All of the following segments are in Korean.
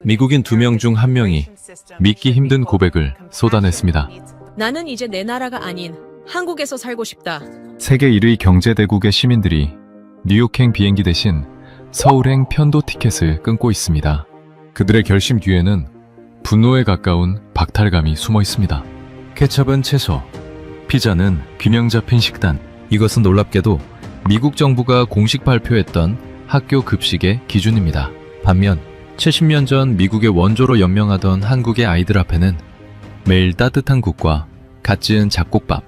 미국인 2명 중 1명이 믿기 힘든 고백을 쏟아냈습니다. 나는 이제 내 나라가 아닌 한국에서 살고 싶다. 세계 1위 경제대국의 시민들이 뉴욕행 비행기 대신 서울행 편도 티켓을 끊고 있습니다. 그들의 결심 뒤에는 분노에 가까운 박탈감이 숨어 있습니다. 케첩은 채소, 피자는 균형 잡힌 식단. 이것은 놀랍게도 미국 정부가 공식 발표했던 학교 급식의 기준입니다. 반면 70년 전 미국의 원조로 연명하던 한국의 아이들 앞에는 매일 따뜻한 국과 갓 지은 잡곡밥,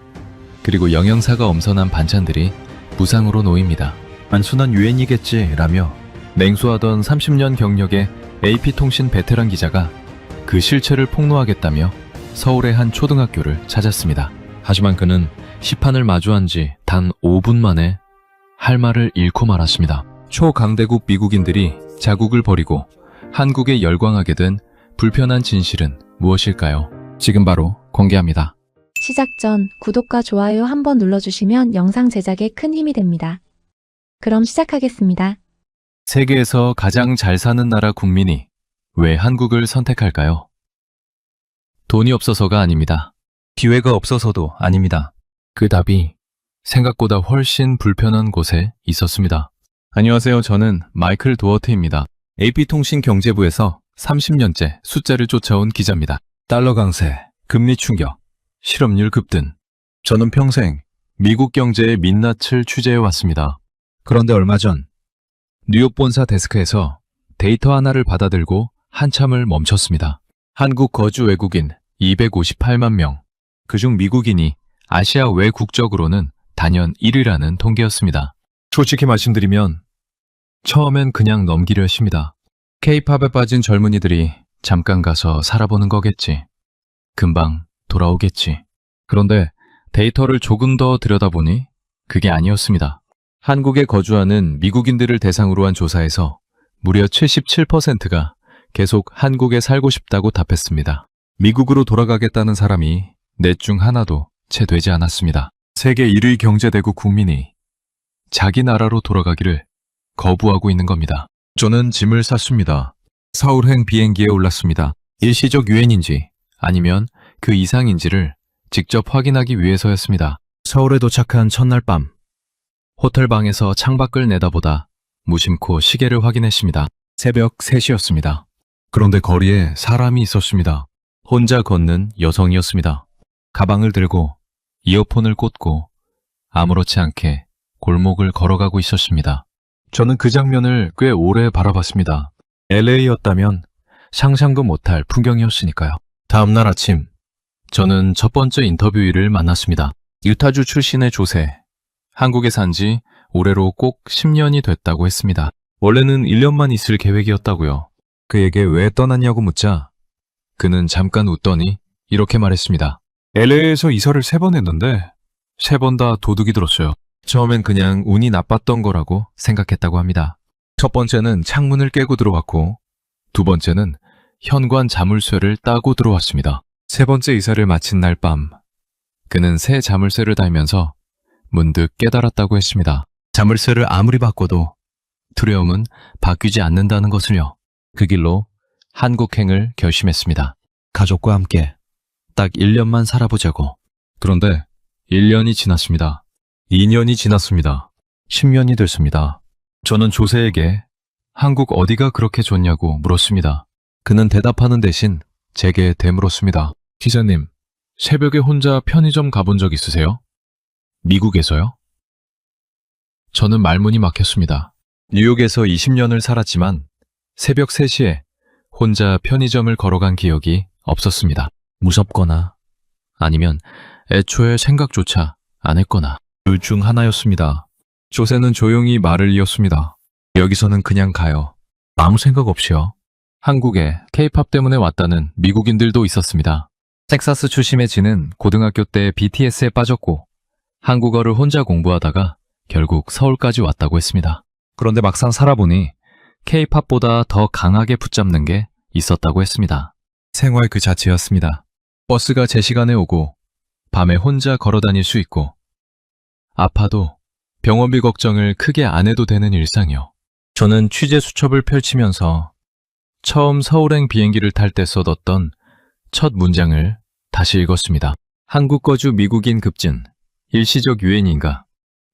그리고 영양사가 엄선한 반찬들이 무상으로 놓입니다. 단순한 유행이겠지라며 냉소하던 30년 경력의 AP통신 베테랑 기자가 그 실체를 폭로하겠다며 서울의 한 초등학교를 찾았습니다. 하지만 그는 시판을 마주한 지 단 5분 만에 할 말을 잃고 말았습니다. 초강대국 미국인들이 자국을 버리고 한국에 열광하게 된 불편한 진실은 무엇일까요? 지금 바로 공개합니다. 시작 전 구독과 좋아요 한번 눌러주시면 영상 제작에 큰 힘이 됩니다. 그럼 시작하겠습니다. 세계에서 가장 잘 사는 나라 국민이 왜 한국을 선택할까요? 돈이 없어서가 아닙니다. 기회가 없어서도 아닙니다. 그 답이 생각보다 훨씬 불편한 곳에 있었습니다. 안녕하세요. 저는 마이클 도어트입니다. AP통신 경제부에서 30년째 숫자를 쫓아온 기자입니다. 달러 강세, 금리 충격, 실업률 급등. 저는 평생 미국 경제의 민낯을 취재해왔습니다. 그런데 얼마 전 뉴욕 본사 데스크에서 데이터 하나를 받아들고 한참을 멈췄습니다. 한국 거주 외국인 258만 명, 그중 미국인이 아시아 외 국적으로는 단연 1위라는 통계였습니다. 솔직히 말씀드리면 처음엔 그냥 넘기려 했습니다. K-팝에 빠진 젊은이들이 잠깐 가서 살아보는 거겠지. 금방 돌아오겠지. 그런데 데이터를 조금 더 들여다보니 그게 아니었습니다. 한국에 거주하는 미국인들을 대상으로 한 조사에서 무려 77%가 계속 한국에 살고 싶다고 답했습니다. 미국으로 돌아가겠다는 사람이 넷 중 하나도 채 되지 않았습니다. 세계 1위 경제대국 국민이 자기 나라로 돌아가기를 거부하고 있는 겁니다. 저는 짐을 쌌습니다. 서울행 비행기에 올랐습니다. 일시적 유행인지 아니면 그 이상인지를 직접 확인하기 위해서였습니다. 서울에 도착한 첫날 밤, 호텔 방에서 창밖을 내다보다 무심코 시계를 확인했습니다. 새벽 3시였습니다. 그런데 거리에 사람이 있었습니다. 혼자 걷는 여성이었습니다. 가방을 들고 이어폰을 꽂고 아무렇지 않게 골목을 걸어가고 있었습니다. 저는 그 장면을 꽤 오래 바라봤습니다. LA였다면 상상도 못할 풍경이었으니까요. 다음날 아침, 저는 첫 번째 인터뷰이를 만났습니다. 유타주 출신의 조세. 한국에 산 지 올해로 꼭 10년이 됐다고 했습니다. 원래는 1년만 있을 계획이었다고요. 그에게 왜 떠났냐고 묻자 그는 잠깐 웃더니 이렇게 말했습니다. LA에서 이사를 3번 했는데 3번 다 도둑이 들었어요. 처음엔 그냥 운이 나빴던 거라고 생각했다고 합니다. 첫 번째는 창문을 깨고 들어왔고 두 번째는 현관 자물쇠를 따고 들어왔습니다. 세 번째 이사를 마친 날 밤 그는 새 자물쇠를 달면서 문득 깨달았다고 했습니다. 자물쇠를 아무리 바꿔도 두려움은 바뀌지 않는다는 것을요. 그 길로 한국행을 결심했습니다. 가족과 함께 딱 1년만 살아보자고. 그런데 1년이 지났습니다. 2년이 지났습니다. 10년이 됐습니다. 저는 조세에게 한국 어디가 그렇게 좋냐고 물었습니다. 그는 대답하는 대신 제게 되물었습니다. 기자님, 새벽에 혼자 편의점 가본 적 있으세요? 미국에서요? 저는 말문이 막혔습니다. 뉴욕에서 20년을 살았지만 새벽 3시에 혼자 편의점을 걸어간 기억이 없었습니다. 무섭거나 아니면 애초에 생각조차 안 했거나 둘 중 하나였습니다. 조세는 조용히 말을 이었습니다. 여기서는 그냥 가요. 아무 생각 없이요. 한국에 K-팝 때문에 왔다는 미국인들도 있었습니다. 텍사스 출신의 진은 고등학교 때 BTS에 빠졌고 한국어를 혼자 공부하다가 결국 서울까지 왔다고 했습니다. 그런데 막상 살아보니 K-팝보다 더 강하게 붙잡는 게 있었다고 했습니다. 생활 그 자체였습니다. 버스가 제 시간에 오고 밤에 혼자 걸어 다닐 수 있고 아파도 병원비 걱정을 크게 안 해도 되는 일상이요. 저는 취재 수첩을 펼치면서 처음 서울행 비행기를 탈 때 써뒀던 첫 문장을 다시 읽었습니다. 한국 거주 미국인 급진, 일시적 유엔인가.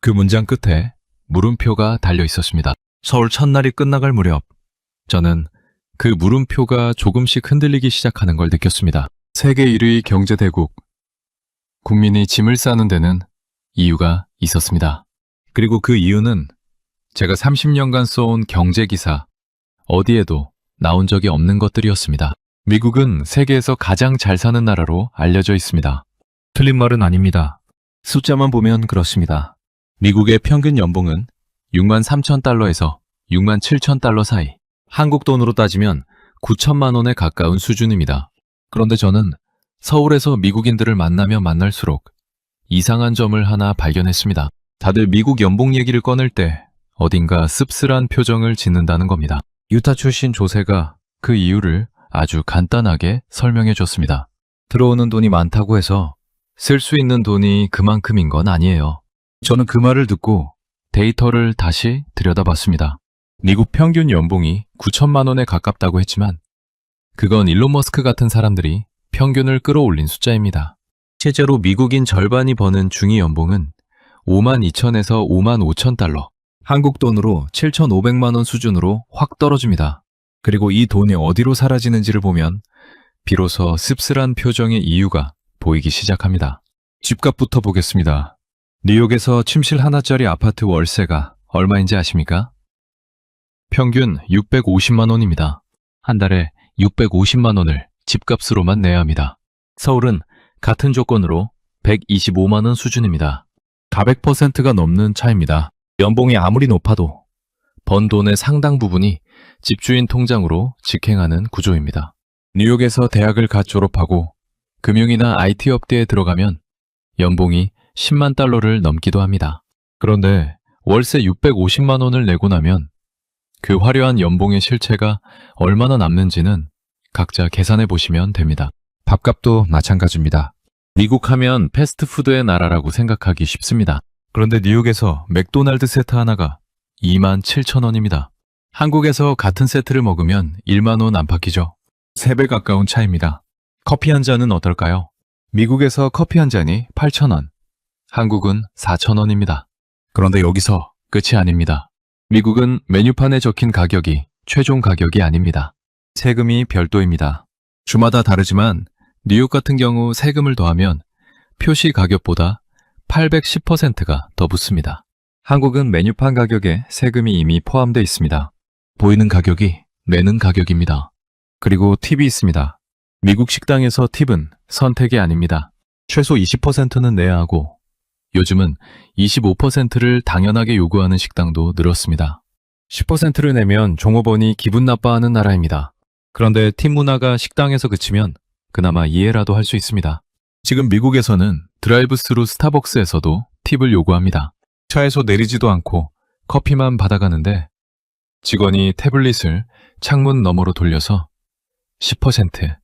그 문장 끝에 물음표가 달려 있었습니다. 서울 첫날이 끝나갈 무렵 저는 그 물음표가 조금씩 흔들리기 시작하는 걸 느꼈습니다. 세계 1위 경제대국. 국민이 짐을 싸는 데는 이유가 있었습니다. 그리고 그 이유는 제가 30년간 써온 경제기사 어디에도 나온 적이 없는 것들이었습니다. 미국은 세계에서 가장 잘 사는 나라로 알려져 있습니다. 틀린 말은 아닙니다. 숫자만 보면 그렇습니다. 미국의 평균 연봉은 6만 3천 달러에서 6만 7천 달러 사이, 한국 돈으로 따지면 9천만 원에 가까운 수준입니다. 그런데 저는 서울에서 미국인들을 만나면 만날수록 이상한 점을 하나 발견했습니다. 다들 미국 연봉 얘기를 꺼낼 때 어딘가 씁쓸한 표정을 짓는다는 겁니다. 유타 출신 조세가 그 이유를 아주 간단하게 설명해 줬습니다. 들어오는 돈이 많다고 해서 쓸 수 있는 돈이 그만큼인 건 아니에요. 저는 그 말을 듣고 데이터를 다시 들여다봤습니다. 미국 평균 연봉이 9천만 원에 가깝다고 했지만 그건 일론 머스크 같은 사람들이 평균을 끌어올린 숫자입니다. 실제로 미국인 절반이 버는 중위 연봉은 5만 2천에서 5만 5천 달러, 한국 돈으로 7,500만 원 수준으로 확 떨어집니다. 그리고 이 돈이 어디로 사라지는지를 보면 비로소 씁쓸한 표정의 이유가 보이기 시작합니다. 집값부터 보겠습니다. 뉴욕에서 침실 하나짜리 아파트 월세가 얼마인지 아십니까? 평균 650만 원입니다. 한 달에 650만 원을 집값으로만 내야 합니다. 서울은 같은 조건으로 125만 원 수준입니다. 400%가 넘는 차이입니다. 연봉이 아무리 높아도 번 돈의 상당 부분이 집주인 통장으로 직행하는 구조입니다. 뉴욕에서 대학을 갓 졸업하고 금융이나 IT 업계에 들어가면 연봉이 10만 달러를 넘기도 합니다. 그런데 월세 650만 원을 내고 나면 그 화려한 연봉의 실체가 얼마나 남는지는 각자 계산해 보시면 됩니다. 밥값도 마찬가지입니다. 미국 하면 패스트푸드의 나라라고 생각하기 쉽습니다. 그런데 뉴욕에서 맥도날드 세트 하나가 2만 7천 원입니다. 한국에서 같은 세트를 먹으면 1만 원 안팎이죠. 3배 가까운 차이입니다. 커피 한 잔은 어떨까요? 미국에서 커피 한 잔이 8천 원, 한국은 4천 원입니다. 그런데 여기서 끝이 아닙니다. 미국은 메뉴판에 적힌 가격이 최종 가격이 아닙니다. 세금이 별도입니다. 주마다 다르지만 뉴욕 같은 경우 세금을 더하면 표시 가격보다 810%가 더 붙습니다. 한국은 메뉴판 가격에 세금이 이미 포함되어 있습니다. 보이는 가격이 내는 가격입니다. 그리고 팁이 있습니다. 미국 식당에서 팁은 선택이 아닙니다. 최소 20%는 내야 하고 요즘은 25%를 당연하게 요구하는 식당도 늘었습니다. 10%를 내면 종업원이 기분 나빠하는 나라입니다. 그런데 팁 문화가 식당에서 그치면 그나마 이해라도 할 수 있습니다. 지금 미국에서는 드라이브스루 스타벅스에서도 팁을 요구합니다. 차에서 내리지도 않고 커피만 받아가는데 직원이 태블릿을 창문 너머로 돌려서 10%,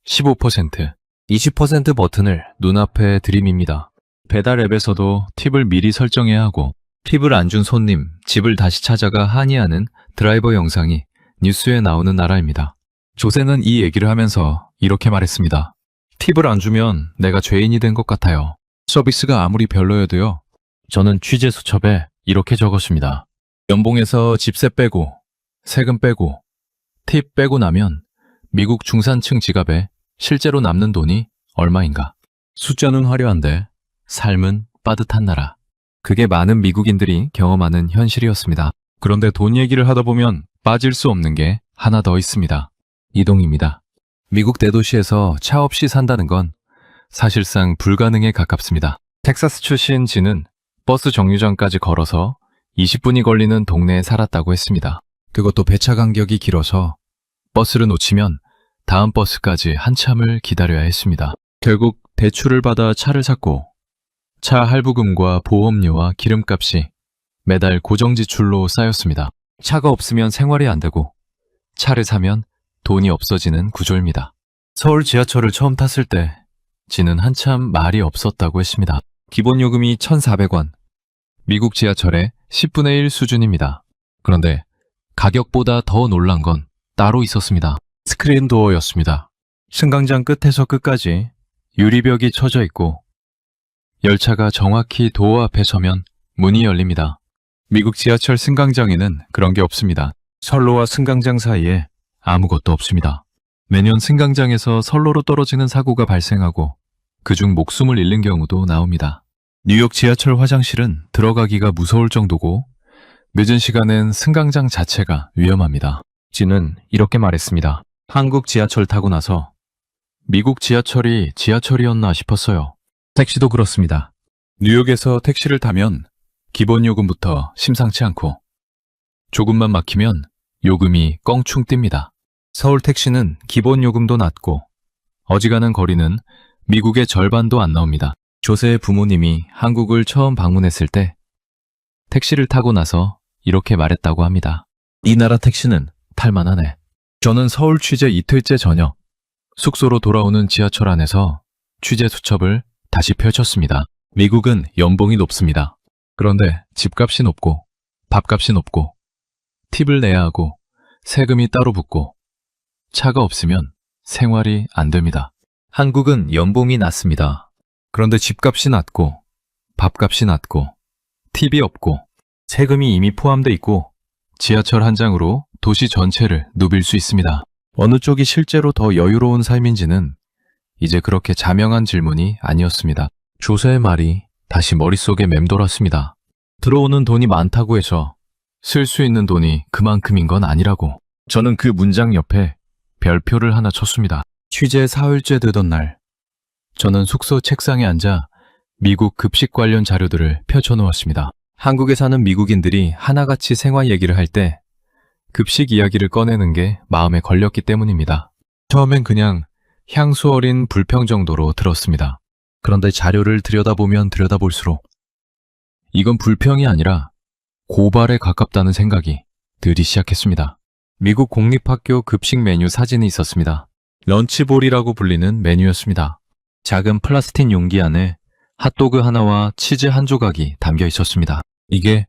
15%, 20% 버튼을 눈앞에 들이밉니다. 배달 앱에서도 팁을 미리 설정해야 하고 팁을 안 준 손님, 집을 다시 찾아가 항의하는 드라이버 영상이 뉴스에 나오는 나라입니다. 조세는 이 얘기를 하면서 이렇게 말했습니다. 팁을 안 주면 내가 죄인이 된 것 같아요. 서비스가 아무리 별로여도요. 저는 취재 수첩에 이렇게 적었습니다. 연봉에서 집세 빼고, 세금 빼고, 팁 빼고 나면 미국 중산층 지갑에 실제로 남는 돈이 얼마인가? 숫자는 화려한데 삶은 빠듯한 나라. 그게 많은 미국인들이 경험하는 현실이었습니다. 그런데 돈 얘기를 하다 보면 빠질 수 없는 게 하나 더 있습니다. 이동입니다. 미국 대도시에서 차 없이 산다는 건 사실상 불가능에 가깝습니다. 텍사스 출신 진은 버스 정류장까지 걸어서 20분이 걸리는 동네에 살았다고 했습니다. 그것도 배차 간격이 길어서 버스를 놓치면 다음 버스까지 한참을 기다려야 했습니다. 결국 대출을 받아 차를 샀고 차 할부금과 보험료와 기름값이 매달 고정 지출로 쌓였습니다. 차가 없으면 생활이 안 되고 차를 사면 돈이 없어지는 구조입니다. 서울 지하철을 처음 탔을 때 진은 한참 말이 없었다고 했습니다. 기본 요금이 1,400원, 미국 지하철의 10분의 1 수준입니다. 그런데 가격보다 더 놀란 건 따로 있었습니다. 스크린 도어였습니다. 승강장 끝에서 끝까지 유리벽이 쳐져 있고 열차가 정확히 도어 앞에 서면 문이 열립니다. 미국 지하철 승강장에는 그런 게 없습니다. 선로와 승강장 사이에 아무것도 없습니다. 매년 승강장에서 선로로 떨어지는 사고가 발생하고 그중 목숨을 잃는 경우도 나옵니다. 뉴욕 지하철 화장실은 들어가기가 무서울 정도고 늦은 시간엔 승강장 자체가 위험합니다. 지는 이렇게 말했습니다. 한국 지하철 타고 나서 미국 지하철이 지하철이었나 싶었어요. 택시도 그렇습니다. 뉴욕에서 택시를 타면 기본 요금부터 심상치 않고 조금만 막히면 요금이 껑충 뜁니다. 서울 택시는 기본 요금도 낮고 어지간한 거리는 미국의 절반도 안 나옵니다. 조세의 부모님이 한국을 처음 방문했을 때 택시를 타고 나서 이렇게 말했다고 합니다. 이 나라 택시는 탈만하네. 저는 서울 취재 이틀째 저녁 숙소로 돌아오는 지하철 안에서 취재 수첩을 다시 펼쳤습니다. 미국은 연봉이 높습니다. 그런데 집값이 높고 밥값이 높고 팁을 내야 하고 세금이 따로 붙고 차가 없으면 생활이 안 됩니다. 한국은 연봉이 낮습니다. 그런데 집값이 낮고 밥값이 낮고 팁이 없고 세금이 이미 포함돼 있고 지하철 한 장으로 도시 전체를 누빌 수 있습니다. 어느 쪽이 실제로 더 여유로운 삶인지는 이제 그렇게 자명한 질문이 아니었습니다. 조세의 말이 다시 머릿속에 맴돌았습니다. 들어오는 돈이 많다고 해서 쓸 수 있는 돈이 그만큼인 건 아니라고. 저는 그 문장 옆에 별표를 하나 쳤습니다. 취재 사흘째 되던 날, 저는 숙소 책상에 앉아 미국 급식 관련 자료들을 펼쳐놓았습니다. 한국에 사는 미국인들이 하나같이 생활 얘기를 할 때 급식 이야기를 꺼내는 게 마음에 걸렸기 때문입니다. 처음엔 그냥 향수 어린 불평 정도로 들었습니다. 그런데 자료를 들여다보면 들여다볼수록 이건 불평이 아니라 고발에 가깝다는 생각이 들기 시작했습니다. 미국 공립학교 급식 메뉴 사진이 있었습니다. 런치볼이라고 불리는 메뉴였습니다. 작은 플라스틱 용기 안에 핫도그 하나와 치즈 한 조각이 담겨 있었습니다. 이게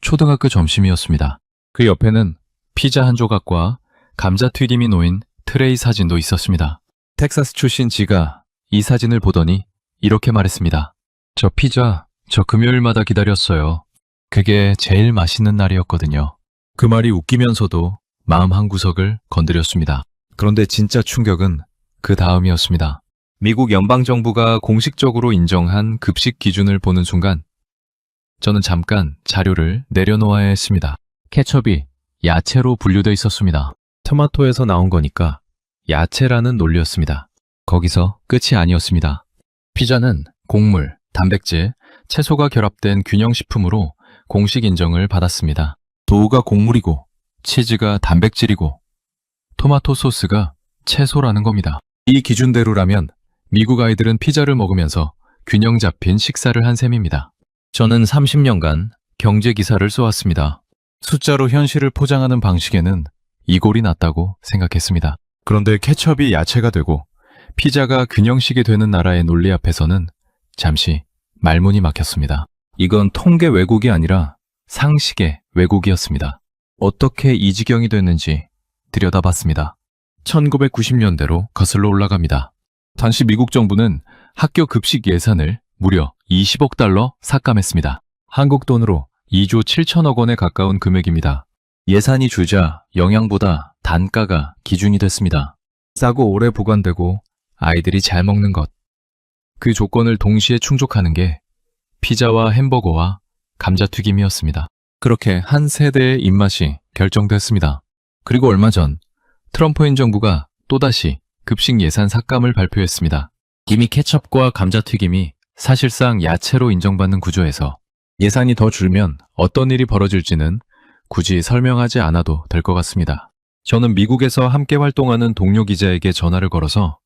초등학교 점심이었습니다. 그 옆에는 피자 한 조각과 감자튀김이 놓인 트레이 사진도 있었습니다. 텍사스 출신 지가 이 사진을 보더니 이렇게 말했습니다. 저 피자, 저 금요일마다 기다렸어요. 그게 제일 맛있는 날이었거든요. 그 말이 웃기면서도 마음 한구석을 건드렸습니다. 그런데 진짜 충격은 그 다음이었습니다. 미국 연방정부가 공식적으로 인정한 급식 기준을 보는 순간 저는 잠깐 자료를 내려놓아야 했습니다. 케첩이 야채로 분류되어 있었습니다. 토마토에서 나온 거니까 야채라는 논리였습니다. 거기서 끝이 아니었습니다. 피자는 곡물, 단백질, 채소가 결합된 균형식품으로 공식 인정을 받았습니다. 도우가 곡물이고 치즈가 단백질이고 토마토 소스가 채소라는 겁니다. 이 기준대로라면 미국 아이들은 피자를 먹으면서 균형 잡힌 식사를 한 셈입니다. 저는 30년간 경제 기사를 써왔습니다. 숫자로 현실을 포장하는 방식에는 이골이 났다고 생각했습니다. 그런데 케첩이 야채가 되고 피자가 균형식이 되는 나라의 논리 앞에서는 잠시 말문이 막혔습니다. 이건 통계 왜곡이 아니라 상식의 왜곡이었습니다. 어떻게 이 지경이 됐는지 들여다봤습니다. 1990년대로 거슬러 올라갑니다. 당시 미국 정부는 학교 급식 예산을 무려 20억 달러 삭감했습니다. 한국 돈으로 2조 7천억 원에 가까운 금액입니다. 예산이 줄자 영양보다 단가가 기준이 됐습니다. 싸고 오래 보관되고 아이들이 잘 먹는 것. 그 조건을 동시에 충족하는 게 피자와 햄버거와 감자튀김이었습니다. 그렇게 한 세대의 입맛이 결정됐습니다. 그리고 얼마 전 트럼프 행정부가 또다시 급식 예산 삭감을 발표했습니다. 이미 케첩과 감자튀김이 사실상 야채로 인정받는 구조에서 예산이 더 줄면 어떤 일이 벌어질지는 굳이 설명하지 않아도 될 것 같습니다. 저는 미국에서 함께 활동하는 동료 기자에게 전화를 걸어서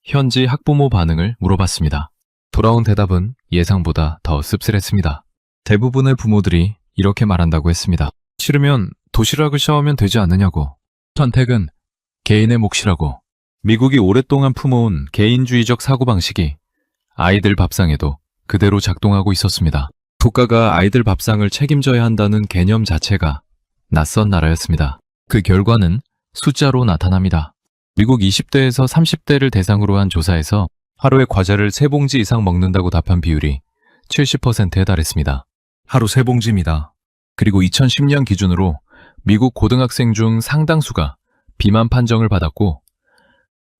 현지 학부모 반응을 물어봤습니다. 돌아온 대답은 예상보다 더 씁쓸했습니다. 대부분의 부모들이 이렇게 말한다고 했습니다. 싫으면 도시락을 샤워하면 되지 않느냐고. 선택은 개인의 몫이라고. 미국이 오랫동안 품어온 개인주의적 사고방식이 아이들 밥상에도 그대로 작동하고 있었습니다. 국가가 아이들 밥상을 책임져야 한다는 개념 자체가 낯선 나라였습니다. 그 결과는 숫자로 나타납니다. 미국 20대에서 30대를 대상으로 한 조사에서 하루에 과자를 3봉지 이상 먹는다고 답한 비율이 70%에 달했습니다. 하루 3봉지입니다. 그리고 2010년 기준으로 미국 고등학생 중 상당수가 비만 판정을 받았고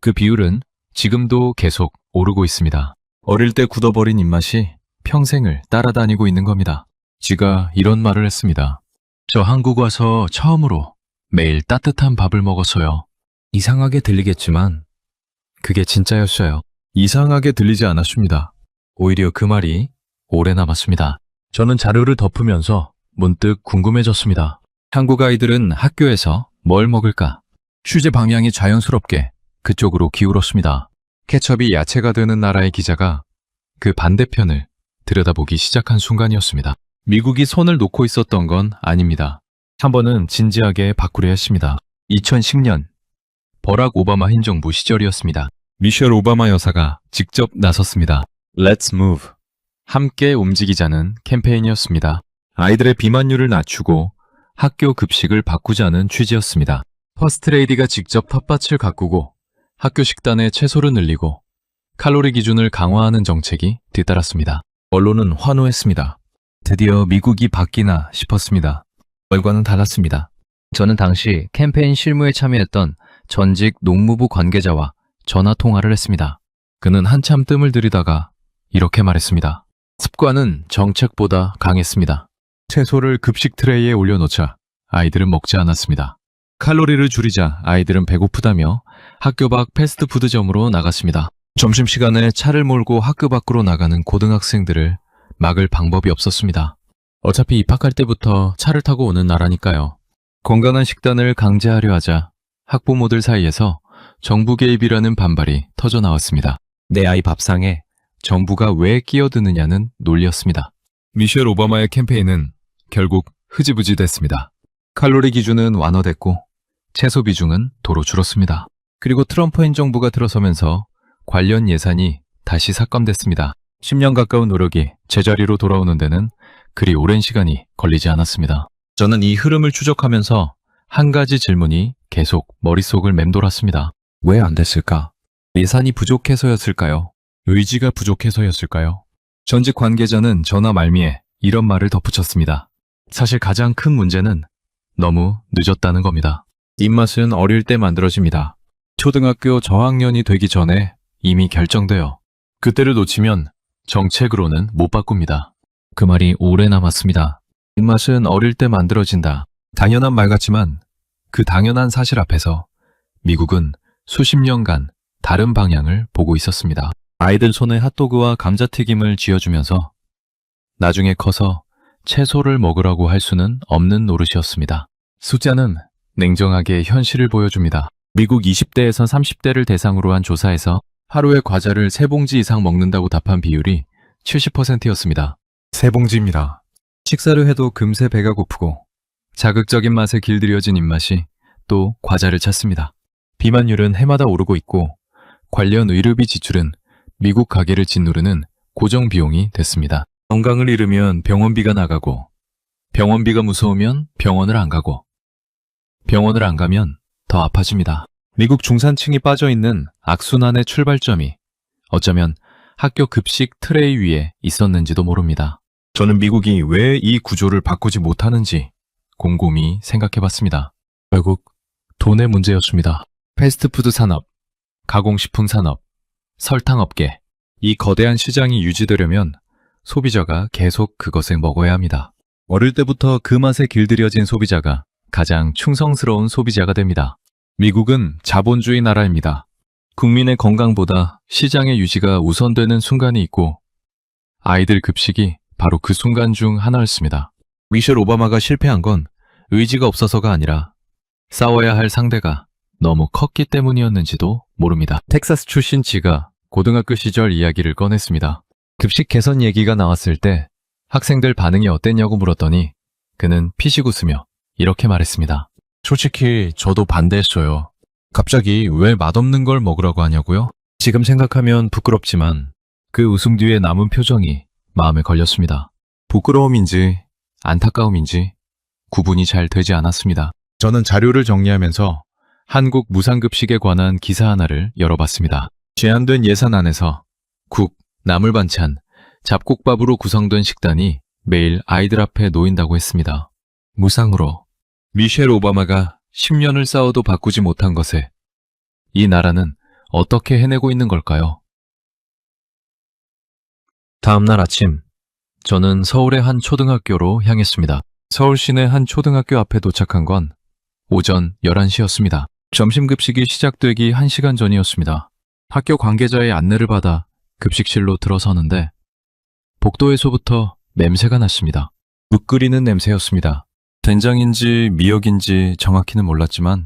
그 비율은 지금도 계속 오르고 있습니다. 어릴 때 굳어버린 입맛이 평생을 따라다니고 있는 겁니다. 지가 이런 말을 했습니다. 저 한국 와서 처음으로 매일 따뜻한 밥을 먹었어요. 이상하게 들리겠지만 그게 진짜였어요. 이상하게 들리지 않았습니다. 오히려 그 말이 오래 남았습니다. 저는 자료를 덮으면서 문득 궁금해졌습니다. 한국 아이들은 학교에서 뭘 먹을까? 취재 방향이 자연스럽게 그쪽으로 기울었습니다. 케첩이 야채가 되는 나라의 기자가 그 반대편을 들여다보기 시작한 순간이었습니다. 미국이 손을 놓고 있었던 건 아닙니다. 한 번은 진지하게 바꾸려 했습니다. 2010년 버락 오바마 행정부 시절이었습니다. 미셸 오바마 여사가 직접 나섰습니다. Let's move. 함께 움직이자는 캠페인이었습니다. 아이들의 비만율을 낮추고 학교 급식을 바꾸자는 취지였습니다. 퍼스트레이디가 직접 텃밭을 가꾸고 학교 식단에 채소를 늘리고 칼로리 기준을 강화하는 정책이 뒤따랐습니다. 언론은 환호했습니다. 드디어 미국이 바뀌나 싶었습니다. 결과는 달랐습니다. 저는 당시 캠페인 실무에 참여했던 전직 농무부 관계자와 전화 통화를 했습니다. 그는 한참 뜸을 들이다가 이렇게 말했습니다. 습관은 정책보다 강했습니다. 채소를 급식 트레이에 올려놓자 아이들은 먹지 않았습니다. 칼로리를 줄이자 아이들은 배고프다며 학교 밖 패스트푸드점으로 나갔습니다. 점심시간에 차를 몰고 학교 밖으로 나가는 고등학생들을 막을 방법이 없었습니다. 어차피 입학할 때부터 차를 타고 오는 나라니까요. 건강한 식단을 강제하려 하자 학부모들 사이에서 정부 개입이라는 반발이 터져 나왔습니다. 내 아이 밥상에 정부가 왜 끼어드느냐는 논리였습니다. 미셸 오바마의 캠페인은 결국 흐지부지 됐습니다. 칼로리 기준은 완화됐고 채소 비중은 도로 줄었습니다. 그리고 트럼프 행정부가 들어서면서 관련 예산이 다시 삭감됐습니다. 10년 가까운 노력이 제자리로 돌아오는 데는 그리 오랜 시간이 걸리지 않았습니다. 저는 이 흐름을 추적하면서 한 가지 질문이 계속 머릿속을 맴돌았습니다. 왜 안 됐을까? 예산이 부족해서였을까요? 의지가 부족해서였을까요? 전직 관계자는 전화 말미에 이런 말을 덧붙였습니다. 사실 가장 큰 문제는 너무 늦었다는 겁니다. 입맛은 어릴 때 만들어집니다. 초등학교 저학년이 되기 전에 이미 결정돼요. 그때를 놓치면 정책으로는 못 바꿉니다. 그 말이 오래 남았습니다. 입맛은 어릴 때 만들어진다. 당연한 말 같지만 그 당연한 사실 앞에서 미국은 수십 년간 다른 방향을 보고 있었습니다. 아이들 손에 핫도그와 감자튀김을 쥐어주면서 나중에 커서 채소를 먹으라고 할 수는 없는 노릇이었습니다. 숫자는 냉정하게 현실을 보여줍니다. 미국 20대에서 30대를 대상으로 한 조사에서 하루에 과자를 3봉지 이상 먹는다고 답한 비율이 70%였습니다. 3봉지입니다. 식사를 해도 금세 배가 고프고 자극적인 맛에 길들여진 입맛이 또 과자를 찾습니다. 비만율은 해마다 오르고 있고 관련 의료비 지출은 미국 가계를 짓누르는 고정 비용이 됐습니다. 건강을 잃으면 병원비가 나가고 병원비가 무서우면 병원을 안 가고 병원을 안 가면 더 아파집니다. 미국 중산층이 빠져있는 악순환의 출발점이 어쩌면 학교 급식 트레이 위에 있었는지도 모릅니다. 저는 미국이 왜 이 구조를 바꾸지 못하는지 곰곰이 생각해봤습니다. 결국 돈의 문제였습니다. 패스트푸드 산업, 가공식품 산업, 설탕업계, 이 거대한 시장이 유지되려면 소비자가 계속 그것을 먹어야 합니다. 어릴 때부터 그 맛에 길들여진 소비자가 가장 충성스러운 소비자가 됩니다. 미국은 자본주의 나라입니다. 국민의 건강보다 시장의 유지가 우선되는 순간이 있고 아이들 급식이 바로 그 순간 중 하나였습니다. 미셸 오바마가 실패한 건 의지가 없어서가 아니라 싸워야 할 상대가 너무 컸기 때문이었는지도 모릅니다. 텍사스 출신 지가 고등학교 시절 이야기를 꺼냈습니다. 급식 개선 얘기가 나왔을 때 학생들 반응이 어땠냐고 물었더니 그는 피식 웃으며 이렇게 말했습니다. 솔직히 저도 반대했어요. 갑자기 왜 맛없는 걸 먹으라고 하냐고요? 지금 생각하면 부끄럽지만 그 웃음 뒤에 남은 표정이 마음에 걸렸습니다. 부끄러움인지 안타까움인지 구분이 잘 되지 않았습니다. 저는 자료를 정리하면서 한국 무상급식에 관한 기사 하나를 열어봤습니다. 제한된 예산 안에서 국, 나물 반찬, 잡곡밥으로 구성된 식단이 매일 아이들 앞에 놓인다고 했습니다. 무상으로 미셸 오바마가 10년을 싸워도 바꾸지 못한 것에 이 나라는 어떻게 해내고 있는 걸까요? 다음 날 아침, 저는 서울의 한 초등학교로 향했습니다. 서울 시내 한 초등학교 앞에 도착한 건 오전 11시였습니다. 점심급식이 시작되기 1시간 전이었습니다. 학교 관계자의 안내를 받아 급식실로 들어서는데 복도에서부터 냄새가 났습니다. 국 끓이는 냄새였습니다. 된장인지 미역인지 정확히는 몰랐지만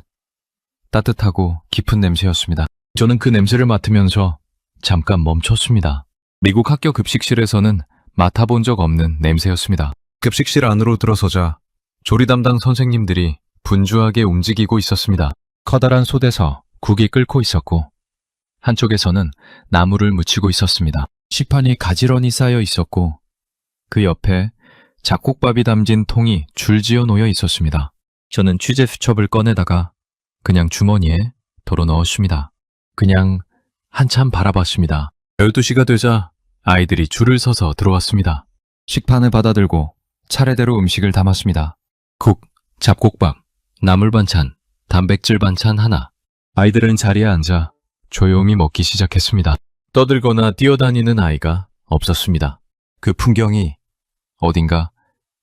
따뜻하고 깊은 냄새였습니다. 저는 그 냄새를 맡으면서 잠깐 멈췄습니다. 미국 학교 급식실에서는 맡아본 적 없는 냄새였습니다. 급식실 안으로 들어서자 조리 담당 선생님들이 분주하게 움직이고 있었습니다. 커다란 솥에서 국이 끓고 있었고 한쪽에서는 나물을 무치고 있었습니다. 시판이 가지런히 쌓여 있었고 그 옆에 잡곡밥이 담긴 통이 줄지어 놓여 있었습니다. 저는 취재 수첩을 꺼내다가 그냥 주머니에 덜어 넣었습니다. 그냥 한참 바라봤습니다. 12시가 되자 아이들이 줄을 서서 들어왔습니다. 식판을 받아들고 차례대로 음식을 담았습니다. 국, 잡곡밥, 나물 반찬, 단백질 반찬 하나. 아이들은 자리에 앉아 조용히 먹기 시작했습니다. 떠들거나 뛰어다니는 아이가 없었습니다. 그 풍경이 어딘가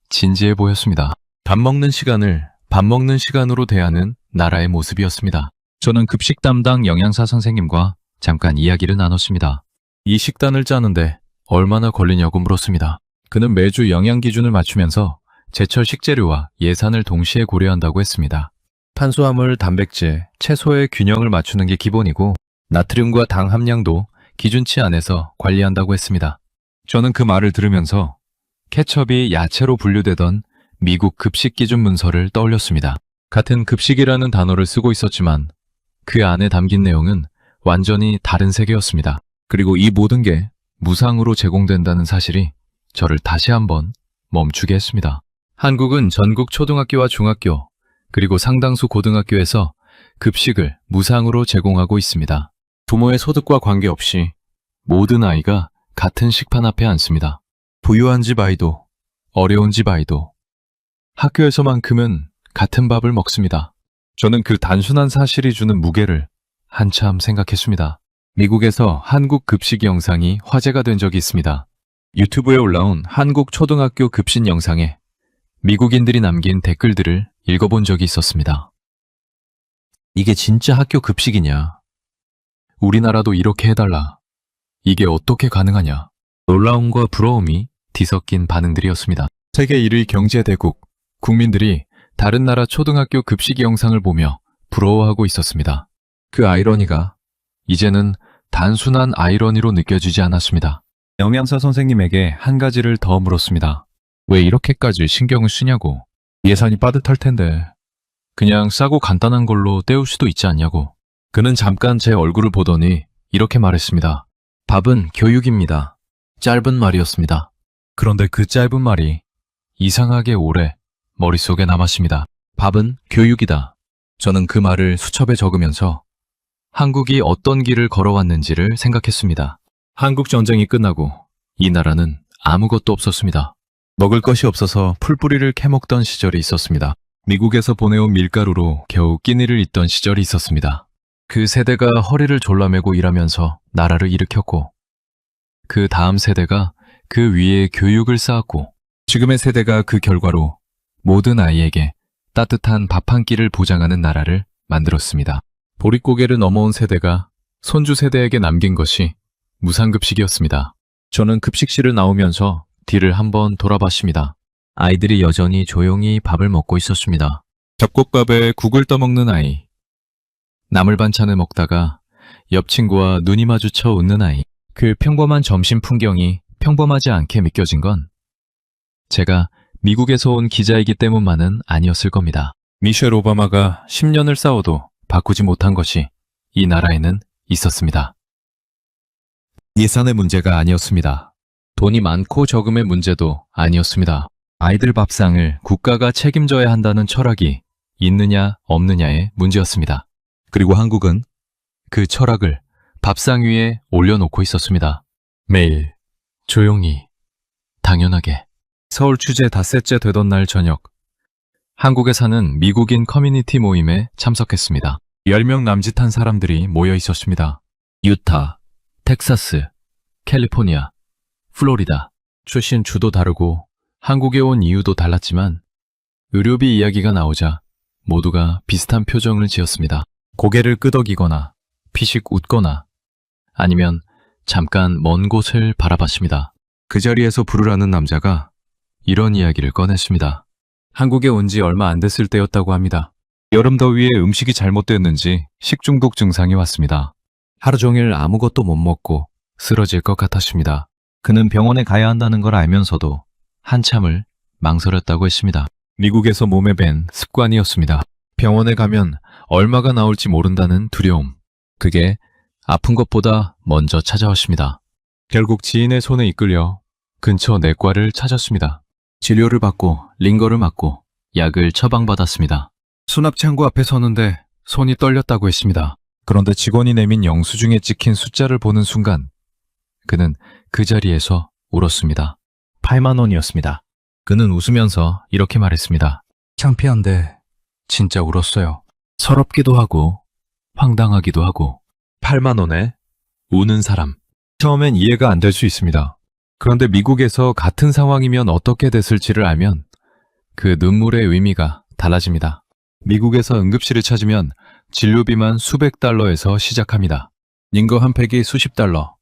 진지해 보였습니다. 밥 먹는 시간을 밥 먹는 시간으로 대하는 나라의 모습이었습니다. 저는 급식 담당 영양사 선생님과 잠깐 이야기를 나눴습니다. 이 식단을 짜는데 얼마나 걸리냐고 물었습니다. 그는 매주 영양 기준을 맞추면서 제철 식재료와 예산을 동시에 고려한다고 했습니다. 탄수화물, 단백질, 채소의 균형을 맞추는 게 기본이고 나트륨과 당 함량도 기준치 안에서 관리한다고 했습니다. 저는 그 말을 들으면서 케첩이 야채로 분류되던 미국 급식 기준 문서를 떠올렸습니다. 같은 급식이라는 단어를 쓰고 있었지만 그 안에 담긴 내용은 완전히 다른 세계였습니다. 그리고 이 모든 게 무상으로 제공된다는 사실이 저를 다시 한번 멈추게 했습니다. 한국은 전국 초등학교와 중학교, 그리고 상당수 고등학교에서 급식을 무상으로 제공하고 있습니다. 부모의 소득과 관계없이 모든 아이가 같은 식판 앞에 앉습니다. 부유한 집 아이도, 어려운 집 아이도 학교에서만큼은 같은 밥을 먹습니다. 저는 그 단순한 사실이 주는 무게를 한참 생각했습니다. 미국에서 한국 급식 영상이 화제가 된 적이 있습니다. 유튜브에 올라온 한국 초등학교 급식 영상에 미국인들이 남긴 댓글들을 읽어본 적이 있었습니다. 이게 진짜 학교 급식이냐? 우리나라도 이렇게 해달라. 이게 어떻게 가능하냐? 놀라움과 부러움이 뒤섞인 반응들이었습니다. 세계 1위 경제대국, 국민들이 다른 나라 초등학교 급식 영상을 보며 부러워하고 있었습니다. 그 아이러니가 이제는 단순한 아이러니로 느껴지지 않았습니다. 영양사 선생님에게 한 가지를 더 물었습니다. 왜 이렇게까지 신경을 쓰냐고. 예산이 빠듯할 텐데 그냥 싸고 간단한 걸로 때울 수도 있지 않냐고. 그는 잠깐 제 얼굴을 보더니 이렇게 말했습니다. 밥은 교육입니다. 짧은 말이었습니다. 그런데 그 짧은 말이 이상하게 오래 머릿속에 남았습니다. 밥은 교육이다. 저는 그 말을 수첩에 적으면서 한국이 어떤 길을 걸어왔는지를 생각했습니다. 한국 전쟁이 끝나고 이 나라는 아무것도 없었습니다. 먹을 것이 없어서 풀뿌리를 캐먹던 시절이 있었습니다. 미국에서 보내온 밀가루로 겨우 끼니를 잇던 시절이 있었습니다. 그 세대가 허리를 졸라매고 일하면서 나라를 일으켰고 그 다음 세대가 그 위에 교육을 쌓았고 지금의 세대가 그 결과로 모든 아이에게 따뜻한 밥 한 끼를 보장하는 나라를 만들었습니다. 보릿고개를 넘어온 세대가 손주 세대에게 남긴 것이 무상급식이었습니다. 저는 급식실을 나오면서 뒤를 한번 돌아봤습니다. 아이들이 여전히 조용히 밥을 먹고 있었습니다. 잡곡밥에 국을 떠먹는 아이, 나물 반찬을 먹다가 옆 친구와 눈이 마주쳐 웃는 아이, 그 평범한 점심 풍경이 평범하지 않게 믿겨진 건 제가 미국에서 온 기자이기 때문만은 아니었을 겁니다. 미셸 오바마가 10년을 싸워도 바꾸지 못한 것이 이 나라에는 있었습니다. 예산의 문제가 아니었습니다. 돈이 많고 적음의 문제도 아니었습니다. 아이들 밥상을 국가가 책임져야 한다는 철학이 있느냐 없느냐의 문제였습니다. 그리고 한국은 그 철학을 밥상 위에 올려놓고 있었습니다. 매일 조용히 당연하게 서울 취재 닷새째 되던 날 저녁 한국에 사는 미국인 커뮤니티 모임에 참석했습니다. 10명 남짓한 사람들이 모여 있었습니다. 유타, 텍사스, 캘리포니아, 플로리다 출신 주도 다르고 한국에 온 이유도 달랐지만 의료비 이야기가 나오자 모두가 비슷한 표정을 지었습니다. 고개를 끄덕이거나 피식 웃거나 아니면 잠깐 먼 곳을 바라봤습니다. 그 자리에서 부르라는 남자가 이런 이야기를 꺼냈습니다. 한국에 온 지 얼마 안 됐을 때였다고 합니다. 여름 더위에 음식이 잘못됐는지 식중독 증상이 왔습니다. 하루 종일 아무것도 못 먹고 쓰러질 것 같았습니다. 그는 병원에 가야 한다는 걸 알면서도 한참을 망설였다고 했습니다. 미국에서 몸에 밴 습관이었습니다. 병원에 가면 얼마가 나올지 모른다는 두려움. 그게 아픈 것보다 먼저 찾아왔습니다. 결국 지인의 손에 이끌려 근처 내과를 찾았습니다. 진료를 받고 링거를 맞고 약을 처방받았습니다. 수납창고 앞에 서는데 손이 떨렸다고 했습니다. 그런데 직원이 내민 영수증에 찍힌 숫자를 보는 순간 그는 그 자리에서 울었습니다. 8만 원이었습니다. 그는 웃으면서 이렇게 말했습니다. 창피한데 진짜 울었어요. 서럽기도 하고 황당하기도 하고 8만 원에 우는 사람. 처음엔 이해가 안 될 수 있습니다. 그런데 미국에서 같은 상황이면 어떻게 됐을지를 알면 그 눈물의 의미가 달라집니다. 미국에서 응급실을 찾으면 진료비만 수백 달러에서 시작합니다. 링거 한 팩이 수십 달러,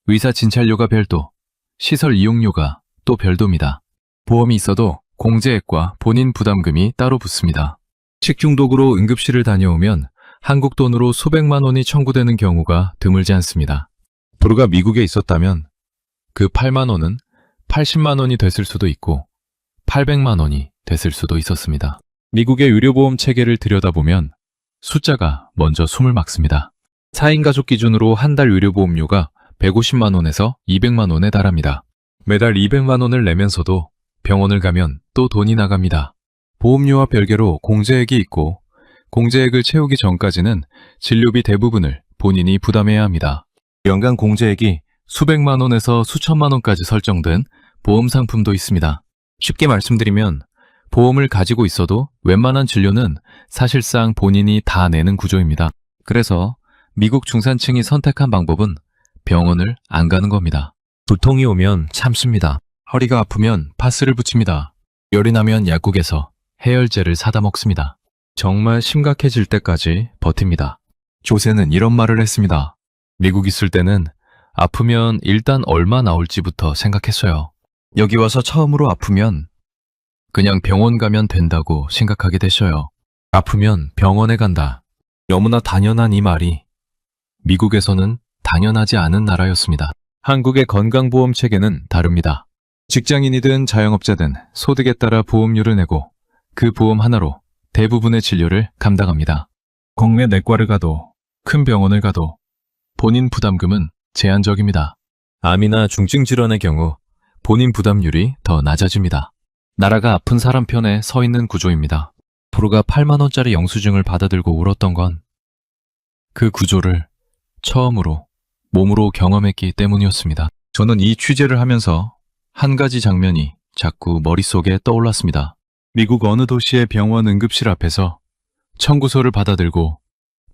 의사 진찰료가 별도, 시설 이용료가 또 별도입니다. 보험이 있어도 공제액과 본인 부담금이 따로 붙습니다. 식중독으로 응급실을 다녀오면 한국 돈으로 수백만 원이 청구되는 경우가 드물지 않습니다. 부르가 미국에 있었다면 그 8만 원은 80만 원이 됐을 수도 있고 800만 원이 됐을 수도 있었습니다. 미국의 의료보험 체계를 들여다보면 숫자가 먼저 숨을 막습니다. 4인 가족 기준으로 한 달 의료보험료가 150만 원에서 200만 원에 달합니다. 매달 200만 원을 내면서도 병원을 가면 또 돈이 나갑니다. 보험료와 별개로 공제액이 있고 공제액을 채우기 전까지는 진료비 대부분을 본인이 부담해야 합니다. 연간 공제액이 수백만 원에서 수천만 원까지 설정된 보험 상품도 있습니다. 쉽게 말씀드리면 보험을 가지고 있어도 웬만한 진료는 사실상 본인이 다 내는 구조입니다. 그래서 미국 중산층이 선택한 방법은 병원을 안 가는 겁니다. 두통이 오면 참습니다. 허리가 아프면 파스를 붙입니다. 열이 나면 약국에서 해열제를 사다 먹습니다. 정말 심각해질 때까지 버팁니다. 조세는 이런 말을 했습니다. 미국 있을 때는 아프면 일단 얼마 나올지부터 생각했어요. 여기 와서 처음으로 아프면 그냥 병원 가면 된다고 생각하게 되셔요. 아프면 병원에 간다. 너무나 당연한 이 말이 미국에서는 당연하지 않은 나라였습니다. 한국의 건강보험 체계는 다릅니다. 직장인이든 자영업자든 소득에 따라 보험료를 내고 그 보험 하나로 대부분의 진료를 감당합니다. 국내 내과를 가도 큰 병원을 가도 본인 부담금은 제한적입니다. 암이나 중증 질환의 경우 본인 부담률이 더 낮아집니다. 나라가 아픈 사람 편에 서 있는 구조입니다. 부르가 8만 원짜리 영수증을 받아들고 울었던 건 그 구조를 처음으로 몸으로 경험했기 때문이었습니다. 저는 이 취재를 하면서 한 가지 장면이 자꾸 머릿속에 떠올랐습니다. 미국 어느 도시의 병원 응급실 앞에서 청구서를 받아들고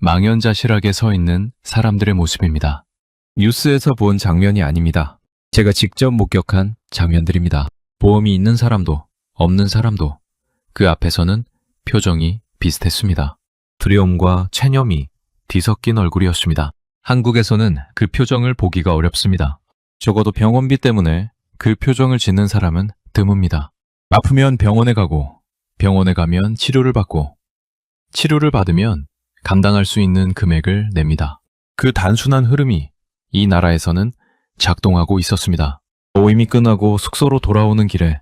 망연자실하게 서 있는 사람들의 모습입니다. 뉴스에서 본 장면이 아닙니다. 제가 직접 목격한 장면들입니다. 보험이 있는 사람도 없는 사람도 그 앞에서는 표정이 비슷했습니다. 두려움과 체념이 뒤섞인 얼굴이었습니다. 한국에서는 그 표정을 보기가 어렵습니다. 적어도 병원비 때문에 그 표정을 짓는 사람은 드뭅니다. 아프면 병원에 가고 병원에 가면 치료를 받고 치료를 받으면 감당할 수 있는 금액을 냅니다. 그 단순한 흐름이 이 나라에서는 작동하고 있었습니다. 모임이 끝나고 숙소로 돌아오는 길에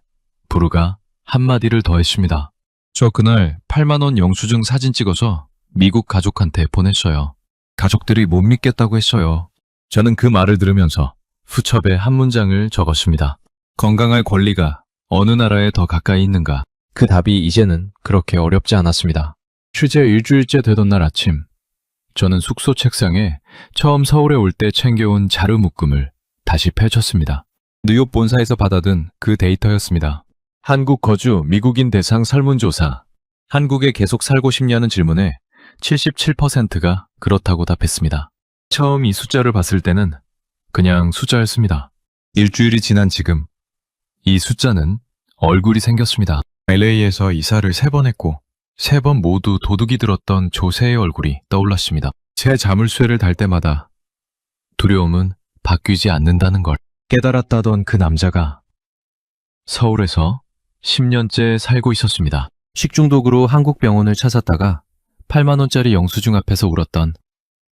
부르가 한마디를 더했습니다. 저 그날 8만 원 영수증 사진 찍어서 미국 가족한테 보냈어요. 가족들이 못 믿겠다고 했어요. 저는 그 말을 들으면서 수첩에 한 문장을 적었습니다. 건강할 권리가 어느 나라에 더 가까이 있는가? 그 답이 이제는 그렇게 어렵지 않았습니다. 취재 일주일째 되던 날 아침, 저는 숙소 책상에 처음 서울에 올 때 챙겨온 자료 묶음을 다시 펼쳤습니다. 뉴욕 본사에서 받아든 그 데이터였습니다. 한국 거주 미국인 대상 설문조사. 한국에 계속 살고 싶냐는 질문에 77%가 그렇다고 답했습니다. 처음 이 숫자를 봤을 때는 그냥 숫자였습니다. 일주일이 지난 지금 이 숫자는 얼굴이 생겼습니다. LA에서 이사를 3번 했고 3번 모두 도둑이 들었던 조세의 얼굴이 떠올랐습니다. 새 자물쇠를 달 때마다 두려움은 바뀌지 않는다는 걸 깨달았다던 그 남자가 서울에서 10년째 살고 있었습니다. 식중독으로 한국 병원을 찾았다가 8만 원짜리 영수증 앞에서 울었던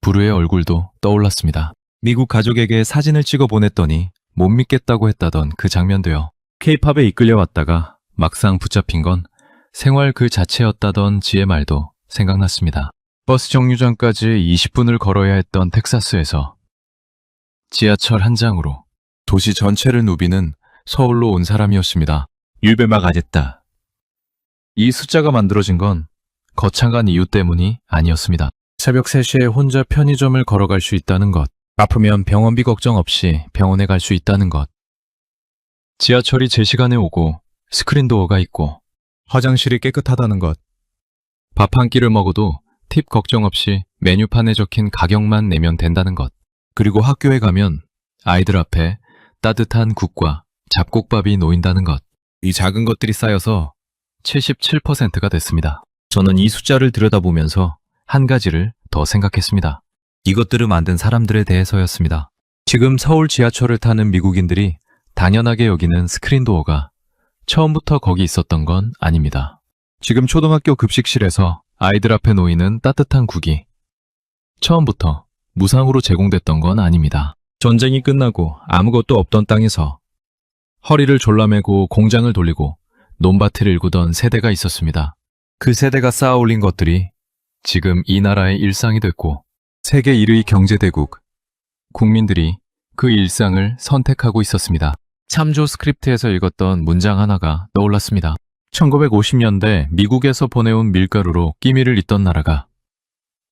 부르의 얼굴도 떠올랐습니다. 미국 가족에게 사진을 찍어 보냈더니 못 믿겠다고 했다던 그 장면도요. K-팝에 이끌려왔다가 막상 붙잡힌 건 생활 그 자체였다던 지의 말도 생각났습니다. 버스 정류장까지 20분을 걸어야 했던 텍사스에서 지하철 한 장으로 도시 전체를 누비는 서울로 온 사람이었습니다. 율베막 아제따. 이 숫자가 만들어진 건 거창한 이유 때문이 아니었습니다. 새벽 3시에 혼자 편의점을 걸어갈 수 있다는 것, 아프면 병원비 걱정 없이 병원에 갈 수 있다는 것, 지하철이 제 시간에 오고 스크린 도어가 있고 화장실이 깨끗하다는 것, 밥 한 끼를 먹어도 팁 걱정 없이 메뉴판에 적힌 가격만 내면 된다는 것, 그리고 학교에 가면 아이들 앞에 따뜻한 국과 잡곡밥이 놓인다는 것, 이 작은 것들이 쌓여서 77%가 됐습니다. 저는 이 숫자를 들여다보면서 한 가지를 더 생각했습니다. 이것들을 만든 사람들에 대해서였습니다. 지금 서울 지하철을 타는 미국인들이 당연하게 여기는 스크린 도어가 처음부터 거기 있었던 건 아닙니다. 지금 초등학교 급식실에서 아이들 앞에 놓이는 따뜻한 국이 처음부터 무상으로 제공됐던 건 아닙니다. 전쟁이 끝나고 아무것도 없던 땅에서 허리를 졸라매고 공장을 돌리고 논밭을 일구던 세대가 있었습니다. 그 세대가 쌓아 올린 것들이 지금 이 나라의 일상이 됐고 세계 1위 경제대국, 국민들이 그 일상을 선택하고 있었습니다. 참조 스크립트에서 읽었던 문장 하나가 떠올랐습니다. 1950년대 미국에서 보내온 밀가루로 끼미를 잇던 나라가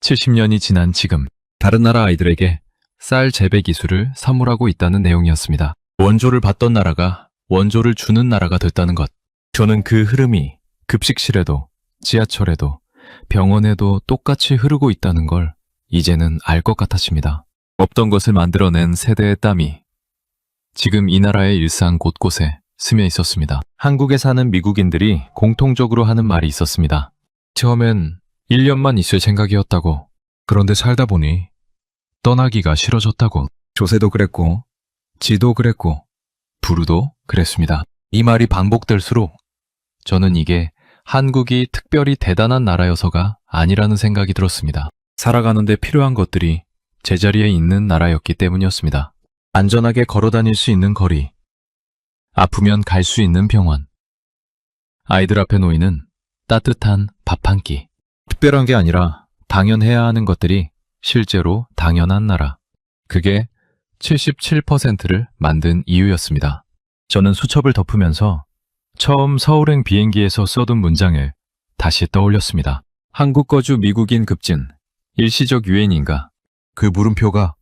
70년이 지난 지금 다른 나라 아이들에게 쌀 재배 기술을 선물하고 있다는 내용이었습니다. 원조를 받던 나라가 원조를 주는 나라가 됐다는 것. 저는 그 흐름이 급식실에도 지하철에도 병원에도 똑같이 흐르고 있다는 걸 이제는 알 것 같았습니다. 없던 것을 만들어낸 세대의 땀이 지금 이 나라의 일상 곳곳에 스며 있었습니다. 한국에 사는 미국인들이 공통적으로 하는 말이 있었습니다. 처음엔 1년만 있을 생각이었다고. 그런데 살다 보니 떠나기가 싫어졌다고. 조세도 그랬고 지도 그랬고 부르도 그랬습니다. 이 말이 반복될수록 저는 이게 한국이 특별히 대단한 나라여서가 아니라는 생각이 들었습니다. 살아가는데 필요한 것들이 제자리에 있는 나라였기 때문이었습니다. 안전하게 걸어 다닐 수 있는 거리, 아프면 갈 수 있는 병원, 아이들 앞에 놓이는 따뜻한 밥 한 끼. 특별한 게 아니라 당연해야 하는 것들이 실제로 당연한 나라. 그게 77%를 만든 이유였습니다. 저는 수첩을 덮으면서 처음 서울행 비행기에서 써둔 문장을 다시 떠올렸습니다. 한국 거주 미국인 급진, 일시적 유행인가. 그 물음표가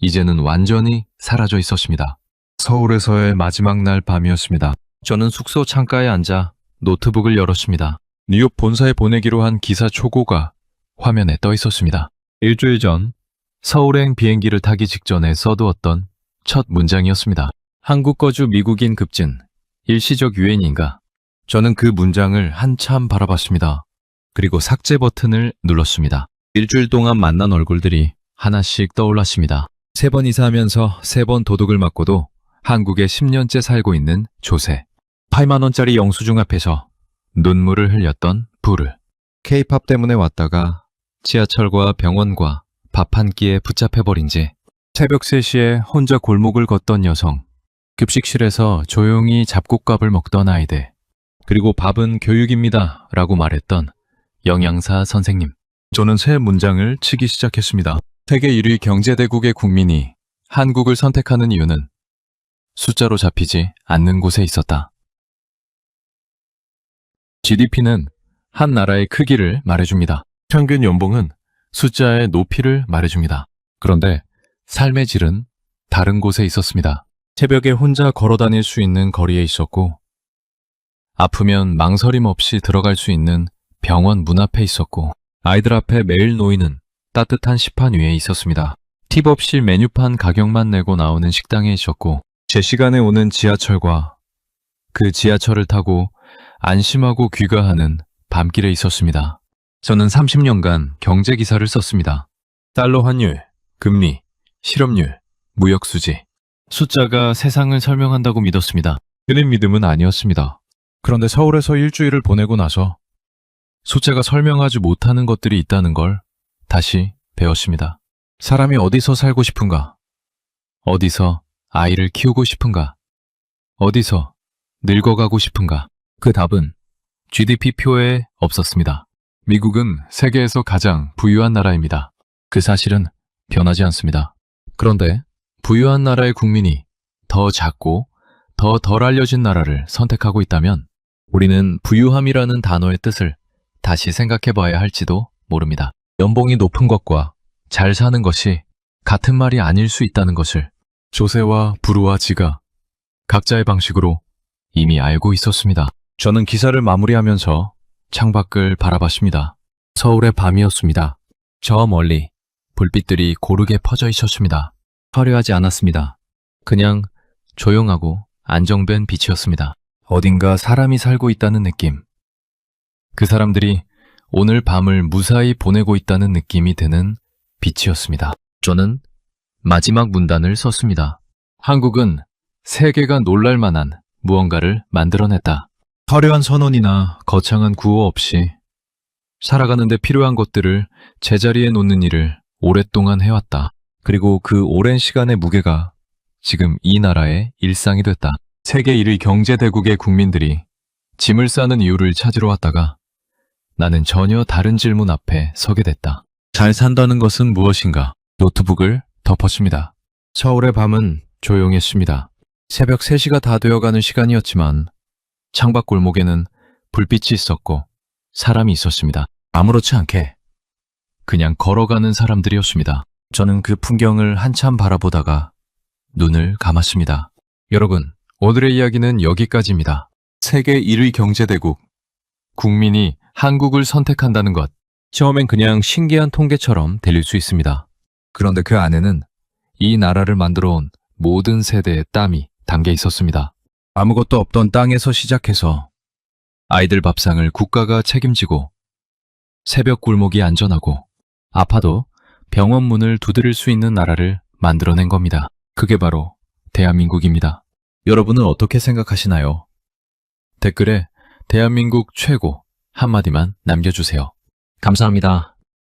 이제는 완전히 사라져 있었습니다. 서울에서의 마지막 날 밤이었습니다. 저는 숙소 창가에 앉아 노트북을 열었습니다. 뉴욕 본사에 보내기로 한 기사 초고가 화면에 떠 있었습니다. 일주일 전 서울행 비행기를 타기 직전에 써두었던 첫 문장이었습니다. 한국 거주 미국인 급진, 일시적 유행인가. 저는 그 문장을 한참 바라봤습니다. 그리고 삭제 버튼을 눌렀습니다. 일주일 동안 만난 얼굴들이 하나씩 떠올랐습니다. 3번 이사하면서 3번 도둑을 맞고도 한국에 10년째 살고 있는 조세. 8만 원짜리 영수증 앞에서 눈물을 흘렸던 부르. K-팝 때문에 왔다가 지하철과 병원과 밥 한 끼에 붙잡혀버린 지 새벽 3시에 혼자 골목을 걷던 여성. 급식실에서 조용히 잡곡밥을 먹던 아이들. 그리고 밥은 교육입니다 라고 말했던 영양사 선생님. 저는 새 문장을 치기 시작했습니다. 세계 1위 경제대국의 국민이 한국을 선택하는 이유는 숫자로 잡히지 않는 곳에 있었다. GDP는 한 나라의 크기를 말해줍니다. 평균 연봉은 숫자의 높이를 말해줍니다. 그런데 삶의 질은 다른 곳에 있었습니다. 새벽에 혼자 걸어 다닐 수 있는 거리에 있었고, 아프면 망설임 없이 들어갈 수 있는 병원 문 앞에 있었고, 아이들 앞에 매일 놓이는 따뜻한 식판 위에 있었습니다. 팁 없이 메뉴판 가격만 내고 나오는 식당에 있었고, 제 시간에 오는 지하철과 그 지하철을 타고 안심하고 귀가하는 밤길에 있었습니다. 저는 30년간 경제기사를 썼습니다. 달러 환율, 금리, 실업률, 무역수지. 숫자가 세상을 설명한다고 믿었습니다. 그는 믿음은 아니었습니다. 그런데 서울에서 일주일을 보내고 나서 숫자가 설명하지 못하는 것들이 있다는 걸 다시 배웠습니다. 사람이 어디서 살고 싶은가? 어디서 아이를 키우고 싶은가? 어디서 늙어가고 싶은가? 그 답은 GDP표에 없었습니다. 미국은 세계에서 가장 부유한 나라입니다. 그 사실은 변하지 않습니다. 그런데 부유한 나라의 국민이 더 작고 더 덜 알려진 나라를 선택하고 있다면 우리는 부유함이라는 단어의 뜻을 다시 생각해 봐야 할지도 모릅니다. 연봉이 높은 것과 잘 사는 것이 같은 말이 아닐 수 있다는 것을 조세와 부르와지가 각자의 방식으로 이미 알고 있었습니다. 저는 기사를 마무리하면서 창밖을 바라봤습니다. 서울의 밤이었습니다. 저 멀리 불빛들이 고르게 퍼져 있었습니다. 화려하지 않았습니다. 그냥 조용하고 안정된 빛이었습니다. 어딘가 사람이 살고 있다는 느낌. 그 사람들이 오늘 밤을 무사히 보내고 있다는 느낌이 드는 빛이었습니다. 저는 마지막 문단을 썼습니다. 한국은 세계가 놀랄 만한 무언가를 만들어냈다. 화려한 선언이나 거창한 구호 없이 살아가는데 필요한 것들을 제자리에 놓는 일을 오랫동안 해왔다. 그리고 그 오랜 시간의 무게가 지금 이 나라의 일상이 됐다. 세계 1위 경제대국의 국민들이 짐을 싸는 이유를 찾으러 왔다가 나는 전혀 다른 질문 앞에 서게 됐다. 잘 산다는 것은 무엇인가? 노트북을 덮었습니다. 서울의 밤은 조용했습니다. 새벽 3시가 다 되어가는 시간이었지만 창밖 골목에는 불빛이 있었고 사람이 있었습니다. 아무렇지 않게 그냥 걸어가는 사람들이었습니다. 저는 그 풍경을 한참 바라보다가 눈을 감았습니다. 여러분, 오늘의 이야기는 여기까지입니다. 세계 1위 경제대국, 국민이 한국을 선택한다는 것. 처음엔 그냥 신기한 통계처럼 들릴 수 있습니다. 그런데 그 안에는 이 나라를 만들어 온 모든 세대의 땀이 담겨 있었습니다. 아무것도 없던 땅에서 시작해서 아이들 밥상을 국가가 책임지고 새벽 골목이 안전하고 아파도 병원 문을 두드릴 수 있는 나라를 만들어낸 겁니다. 그게 바로 대한민국입니다. 여러분은 어떻게 생각하시나요? 댓글에 대한민국 최고 한마디만 남겨주세요. 감사합니다.